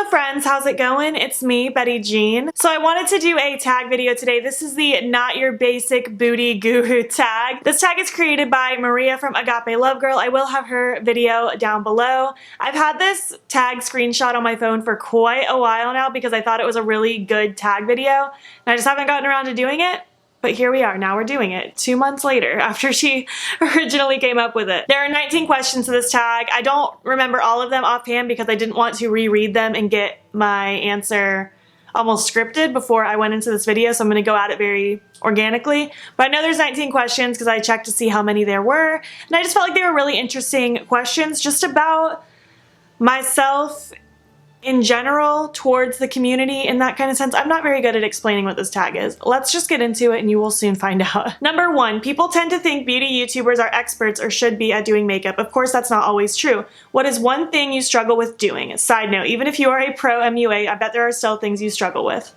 friends, how's it going? It's me, Betty Jean. So I wanted to do a tag video today. This is the Not Your Basic Booty Guru tag. This tag is created by Maria from Agape Love Girl. I will have her video down below. I've had this tag screenshot on my phone for quite a while now because I thought it was a really good tag video, and I just haven't gotten around to doing it. But here we are, now we're doing it 2 months later after she originally came up with it. There are 19 questions to this tag. I don't remember all of them offhand because I didn't want to reread them and get my answer almost scripted before I went into this video, so I'm going to go at it very organically. But I know there's 19 questions because I checked to see how many there were, and I just felt like they were really interesting questions just about myself in general towards the community in that kind of sense. I'm not very good at explaining what this tag is. Let's just get into it and you will soon find out. Number 1, people tend to think beauty YouTubers are experts or should be at doing makeup. Of course, that's not always true. What is one thing you struggle with doing? Side note, even if you are a pro MUA, I bet there are still things you struggle with.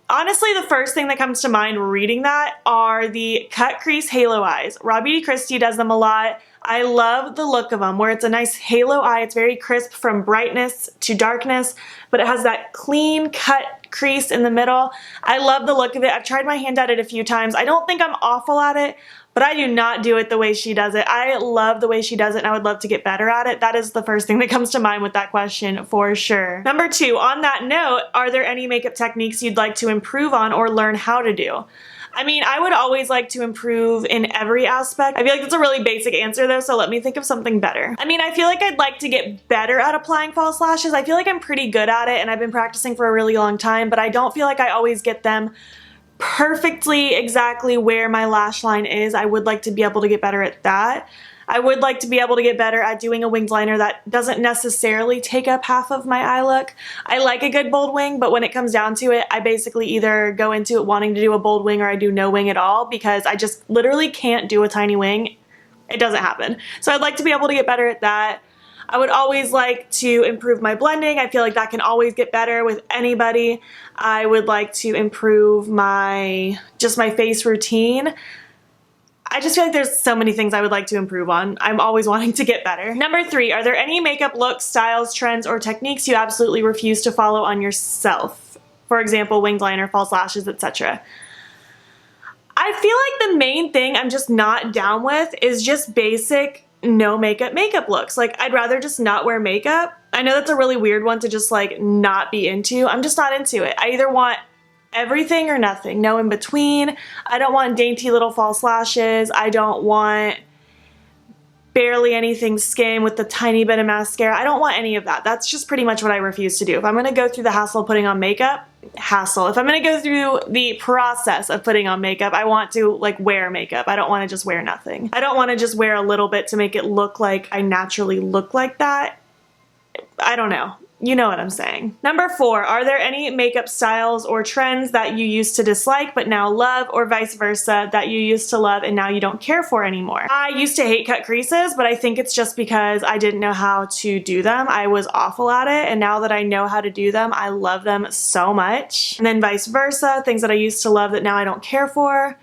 Honestly, the first thing that comes to mind reading that are the cut crease halo eyes. Raw Beauty Christie does them a lot. I love the look of them, where it's a nice halo eye. It's very crisp from brightness to darkness, but it has that clean cut crease in the middle. I love the look of it. I've tried my hand at it a few times. I don't think I'm awful at it, but I do not do it the way she does it. I love the way she does it, and I would love to get better at it. That is the first thing that comes to mind with that question, for sure. Number 2, on that note, are there any makeup techniques you'd like to improve on or learn how to do? I mean, I would always like to improve in every aspect. I feel like that's a really basic answer though, so let me think of something better. I mean, I feel like I'd like to get better at applying false lashes. I feel like I'm pretty good at it and I've been practicing for a really long time, but I don't feel like I always get them perfectly exactly where my lash line is. I would like to be able to get better at that. I would like to be able to get better at doing a winged liner that doesn't necessarily take up half of my eye look. I like a good bold wing, but when it comes down to it, I basically either go into it wanting to do a bold wing or I do no wing at all because I just literally can't do a tiny wing. It doesn't happen. So I'd like to be able to get better at that. I would always like to improve my blending. I feel like that can always get better with anybody. I would like to improve my face routine. I just feel like there's so many things I would like to improve on. I'm always wanting to get better. Number 3, are there any makeup looks, styles, trends, or techniques you absolutely refuse to follow on yourself? For example, winged liner, false lashes, etc. I feel like the main thing I'm just not down with is just basic no makeup looks. Like, I'd rather just not wear makeup. I know that's a really weird one to just like not be into. I'm just not into it. I either want everything or nothing, no in between. I don't want dainty little false lashes. I don't want barely anything skin with the tiny bit of mascara. I don't want any of that. That's just pretty much what I refuse to do. If I'm gonna go through the hassle of putting on makeup, if I'm gonna go through the process of putting on makeup, I want to like wear makeup. I don't want to just wear nothing. I don't want to just wear a little bit to make it look like I naturally look like that. I don't know. You know what I'm saying. Number 4, are there any makeup styles or trends that you used to dislike but now love, or vice versa, that you used to love and now you don't care for anymore? I used to hate cut creases, but I think it's just because I didn't know how to do them. I was awful at it, and now that I know how to do them, I love them so much. And then vice versa, things that I used to love that now I don't care for.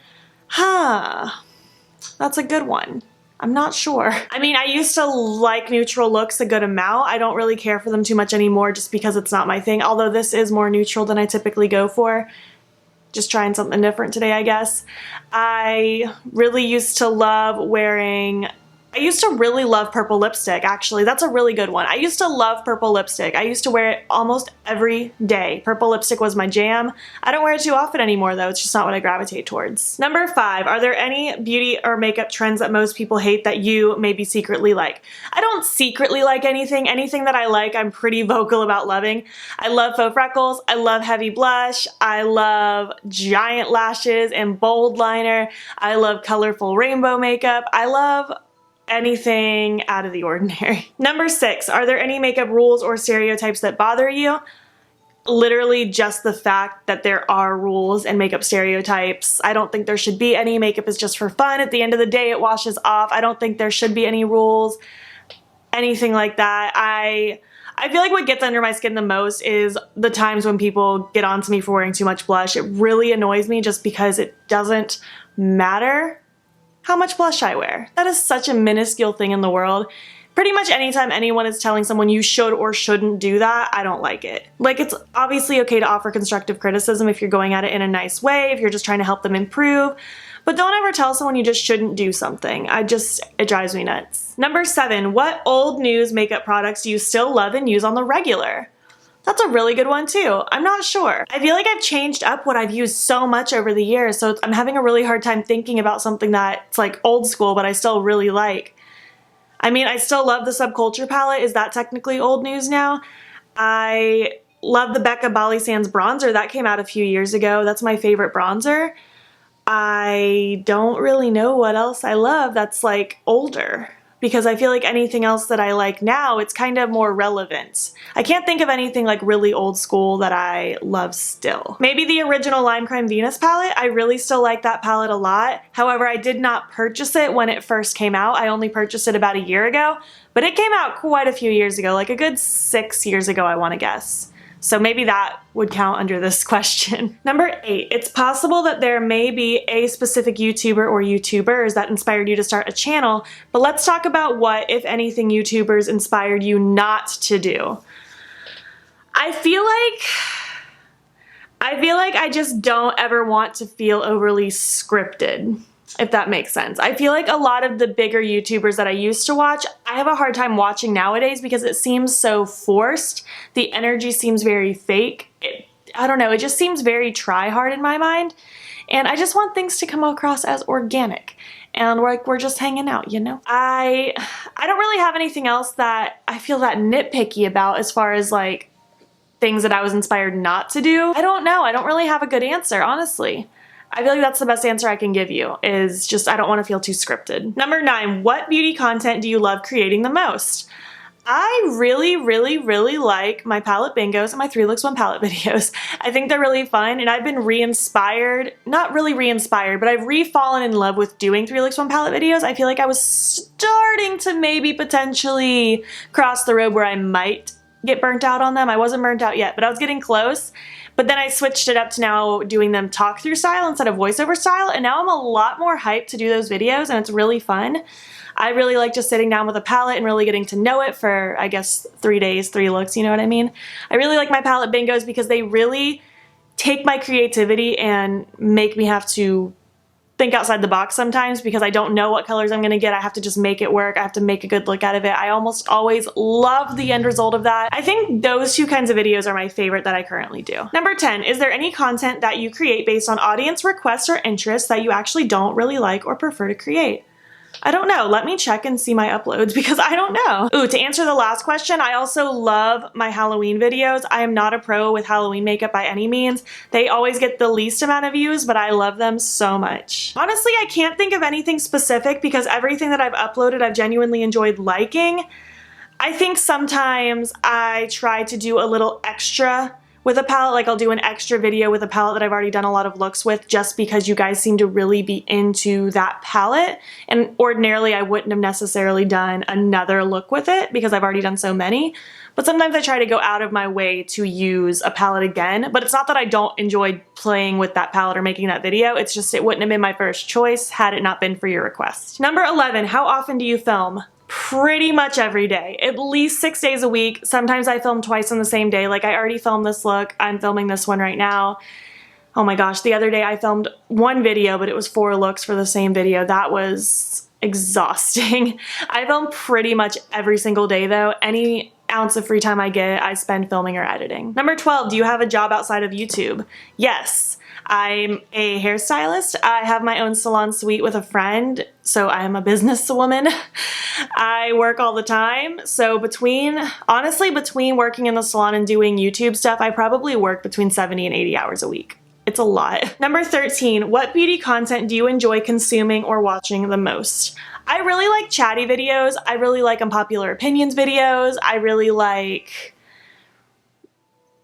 That's a good one. I'm not sure. I mean, I used to like neutral looks a good amount. I don't really care for them too much anymore just because it's not my thing, although this is more neutral than I typically go for. Just trying something different today, I guess. I really used to love wearing... I used to really love purple lipstick, actually. That's a really good one. I used to love purple lipstick. I used to wear it almost every day. Purple lipstick was my jam. I don't wear it too often anymore, though. It's just not what I gravitate towards. Number 5, are there any beauty or makeup trends that most people hate that you maybe secretly like? I don't secretly like anything. Anything that I like, I'm pretty vocal about loving. I love faux freckles. I love heavy blush. I love giant lashes and bold liner. I love colorful rainbow makeup. I love anything out of the ordinary. Number 6, are there any makeup rules or stereotypes that bother you? Literally just the fact that there are rules and makeup stereotypes. I don't think there should be any. Makeup is just for fun. At the end of the day, it washes off. I don't think there should be any rules, anything like that. I feel like what gets under my skin the most is the times when people get on to me for wearing too much blush. It really annoys me just because it doesn't matter how much blush I wear. That is such a minuscule thing in the world. Pretty much anytime anyone is telling someone you should or shouldn't do that, I don't like it. Like, it's obviously okay to offer constructive criticism if you're going at it in a nice way, if you're just trying to help them improve, but don't ever tell someone you just shouldn't do something. It drives me nuts. Number 7, what old news makeup products do you still love and use on the regular? That's a really good one too. I'm not sure. I feel like I've changed up what I've used so much over the years, so I'm having a really hard time thinking about something that's like old school, but I still really like. I mean, I still love the Subculture palette. Is that technically old news now? I love the Becca Bali Sands bronzer. That came out a few years ago. That's my favorite bronzer. I don't really know what else I love that's like older, because I feel like anything else that I like now, it's kind of more relevant. I can't think of anything like really old school that I love still. Maybe the original Lime Crime Venus palette. I really still like that palette a lot. However, I did not purchase it when it first came out. I only purchased it about a year ago, but it came out quite a few years ago, like a good 6 years ago, I want to guess. So maybe that would count under this question. Number 8, it's possible that there may be a specific YouTuber or YouTubers that inspired you to start a channel, but let's talk about what, if anything, YouTubers inspired you not to do. I feel like I just don't ever want to feel overly scripted, if that makes sense. I feel like a lot of the bigger YouTubers that I used to watch, I have a hard time watching nowadays because it seems so forced. The energy seems very fake. I don't know, it just seems very try-hard in my mind. And I just want things to come across as organic. And we're just hanging out, you know? I don't really have anything else that I feel that nitpicky about as far as like things that I was inspired not to do. I don't know, I don't really have a good answer, honestly. I feel like that's the best answer I can give you, is just I don't want to feel too scripted. Number 9, what beauty content do you love creating the most? I really like my palette bingos and my 3 looks 1 palette videos. I think they're really fun, and I've been re-inspired, not really re-inspired, but I've re-fallen in love with doing 3 looks 1 palette videos. I feel like I was starting to maybe potentially cross the road where I might get burnt out on them. I wasn't burnt out yet, but I was getting close. But then I switched it up to now doing them talk through style instead of voiceover style, and now I'm a lot more hyped to do those videos, and it's really fun. I really like just sitting down with a palette and really getting to know it for, I guess, 3 days, 3 looks, you know what I mean? I really like my palette bingos because they really take my creativity and make me have to think outside the box sometimes, because I don't know what colors I'm gonna get. I have to just make it work. I have to make a good look out of it. I almost always love the end result of that. I think those 2 kinds of videos are my favorite that I currently do. Number 10, is there any content that you create based on audience requests or interests that you actually don't really like or prefer to create? I don't know. Let me check and see my uploads because I don't know. Ooh, to answer the last question, I also love my Halloween videos. I am not a pro with Halloween makeup by any means. They always get the least amount of views, but I love them so much. Honestly, I can't think of anything specific because everything that I've uploaded I've genuinely enjoyed liking. I think sometimes I try to do a little extra with a palette, like I'll do an extra video with a palette that I've already done a lot of looks with just because you guys seem to really be into that palette, and ordinarily I wouldn't have necessarily done another look with it because I've already done so many. But sometimes I try to go out of my way to use a palette again, but it's not that I don't enjoy playing with that palette or making that video, it's just it wouldn't have been my first choice had it not been for your request. Number 11, how often do you film? Pretty much every day, at least 6 days a week. Sometimes I film twice in the same day. Like I already filmed this look, I'm filming this one right now. Oh my gosh, the other day I filmed 1 video, but it was 4 looks for the same video. That was exhausting. I film pretty much every single day though. Any ounce of free time I get, I spend filming or editing. Number 12, do you have a job outside of YouTube? Yes. I'm a hairstylist. I have my own salon suite with a friend, so I am a businesswoman. I work all the time, so honestly, between working in the salon and doing YouTube stuff, I probably work between 70 and 80 hours a week. It's a lot. Number 13, what beauty content do you enjoy consuming or watching the most? I really like chatty videos. I really like unpopular opinions videos. I really like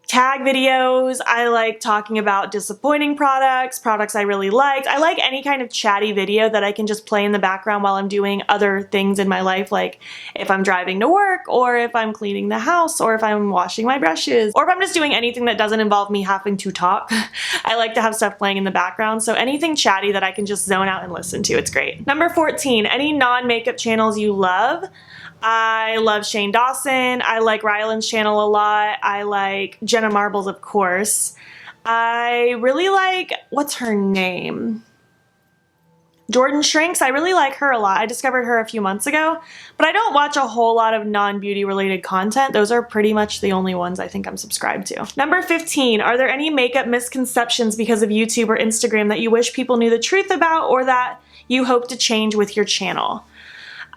tag videos. I like talking about disappointing products I really liked. I like any kind of chatty video that I can just play in the background while I'm doing other things in my life, like if I'm driving to work, or if I'm cleaning the house, or if I'm washing my brushes, or if I'm just doing anything that doesn't involve me having to talk. I like to have stuff playing in the background, so anything chatty that I can just zone out and listen to, it's great. Number 14, any non-makeup channels you love? I love Shane Dawson. I like Ryland's channel a lot. I like Jenna Marbles, of course. I really like, what's her name? Jordan Shrinks. I really like her a lot. I discovered her a few months ago, but I don't watch a whole lot of non-beauty related content. Those are pretty much the only ones I think I'm subscribed to. Number 15, are there any makeup misconceptions because of YouTube or Instagram that you wish people knew the truth about or that you hope to change with your channel?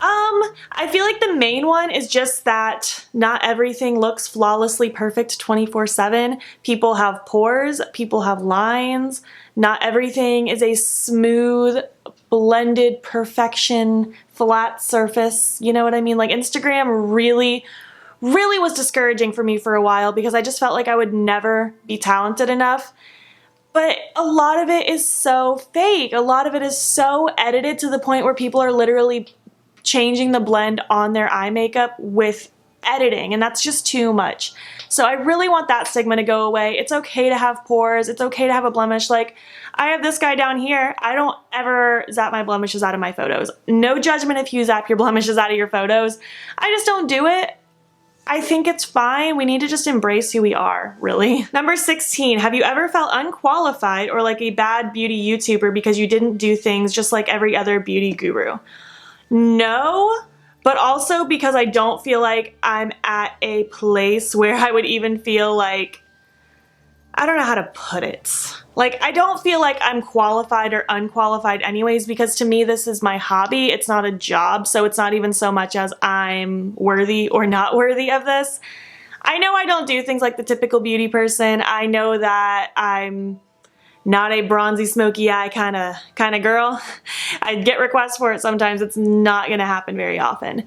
I feel like the main one is just that not everything looks flawlessly perfect 24/7. People have pores, people have lines. Not everything is a smooth, blended perfection, flat surface. You know what I mean? Like Instagram really was discouraging for me for a while because I just felt like I would never be talented enough. But a lot of it is so fake. A lot of it is so edited to the point where people are literally changing the blend on their eye makeup with editing, and that's just too much. So I really want that stigma to go away. It's okay to have pores. It's okay to have a blemish. Like, I have this guy down here. I don't ever zap my blemishes out of my photos. No judgment if you zap your blemishes out of your photos. I just don't do it. I think it's fine. We need to just embrace who we are, really. Number 16, have you ever felt unqualified or like a bad beauty YouTuber because you didn't do things just like every other beauty guru? No, but also because I don't feel like I'm at a place where I would even feel like, I don't know how to put it. Like, I don't feel like I'm qualified or unqualified anyways, because to me, this is my hobby. It's not a job, so it's not even so much as I'm worthy or not worthy of this. I know I don't do things like the typical beauty person. I know that I'm not a bronzy, smoky eye kind of girl. I get requests for it sometimes. It's not gonna happen very often.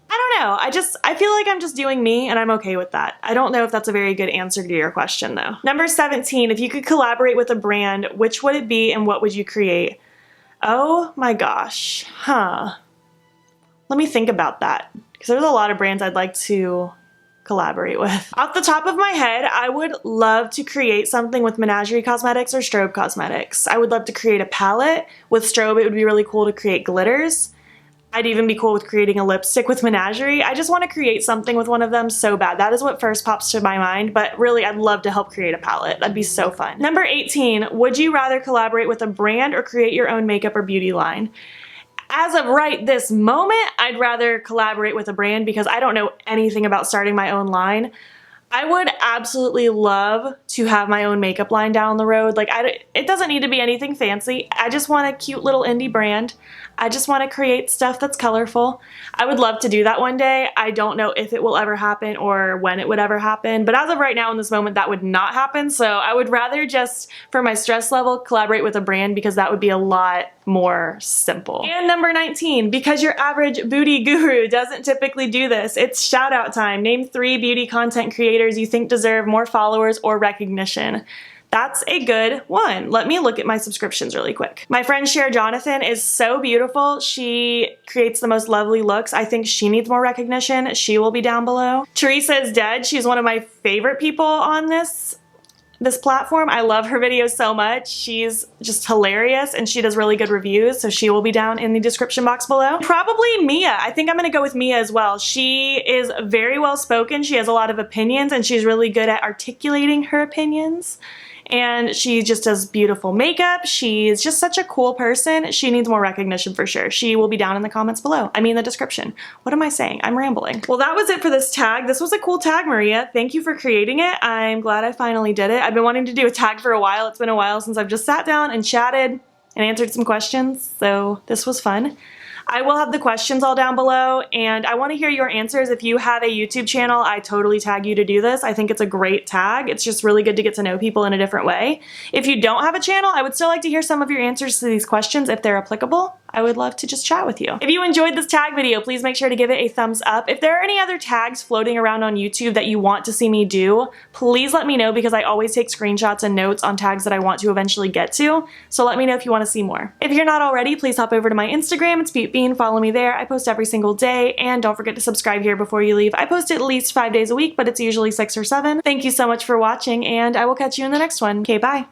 I don't know. I feel like I'm just doing me and I'm okay with that. I don't know if that's a very good answer to your question though. Number 17, if you could collaborate with a brand, which would it be and what would you create? Oh my gosh, Let me think about that, because there's a lot of brands I'd like to collaborate with. Off the top of my head, I would love to create something with Menagerie Cosmetics or Strobe Cosmetics. I would love to create a palette. With Strobe, it would be really cool to create glitters. I'd even be cool with creating a lipstick with Menagerie. I just want to create something with one of them so bad. That is what first pops to my mind, but really I'd love to help create a palette. That'd be so fun. Number 18, would you rather collaborate with a brand or create your own makeup or beauty line? As of right this moment, I'd rather collaborate with a brand because I don't know anything about starting my own line. I would absolutely love to have my own makeup line down the road. Like, it doesn't need to be anything fancy. I just want a cute little indie brand. I just want to create stuff that's colorful. I would love to do that one day. I don't know if it will ever happen or when it would ever happen, but as of right now in this moment, that would not happen. So I would rather just, for my stress level, collaborate with a brand because that would be a lot more simple. And number 19, because your average beauty guru doesn't typically do this, it's shout out time. Name 3 beauty content creators you think deserve more followers or recognition. That's a good one. Let me look at my subscriptions really quick. My friend Cher Jonathan is so beautiful. She creates the most lovely looks. I think she needs more recognition. She will be down below. Theresa is dead. She's one of my favorite people on this platform. I love her videos so much. She's just hilarious and she does really good reviews, so she will be down in the description box below. Probably Mia. I think I'm gonna go with Mia as well. She is very well spoken. She has a lot of opinions and she's really good at articulating her opinions. And she just does beautiful makeup. She's just such a cool person. She needs more recognition for sure. She will be down in the comments below. I mean the description. What am I saying? I'm rambling. Well, that was it for this tag. This was a cool tag, Maria. Thank you for creating it. I'm glad I finally did it. I've been wanting to do a tag for a while. It's been a while since I've just sat down and chatted and answered some questions, so this was fun. I will have the questions all down below, and I want to hear your answers. If you have a YouTube channel, I totally tag you to do this. I think it's a great tag. It's just really good to get to know people in a different way. If you don't have a channel, I would still like to hear some of your answers to these questions if they're applicable. I would love to just chat with you. If you enjoyed this tag video, please make sure to give it a thumbs up. If there are any other tags floating around on YouTube that you want to see me do, please let me know because I always take screenshots and notes on tags that I want to eventually get to. So let me know if you want to see more. If you're not already, please hop over to my Instagram. It's beautbean. Follow me there. I post every single day, and don't forget to subscribe here before you leave. I post at least 5 days a week, but it's usually 6 or 7. Thank you so much for watching, and I will catch you in the next one. Okay, bye.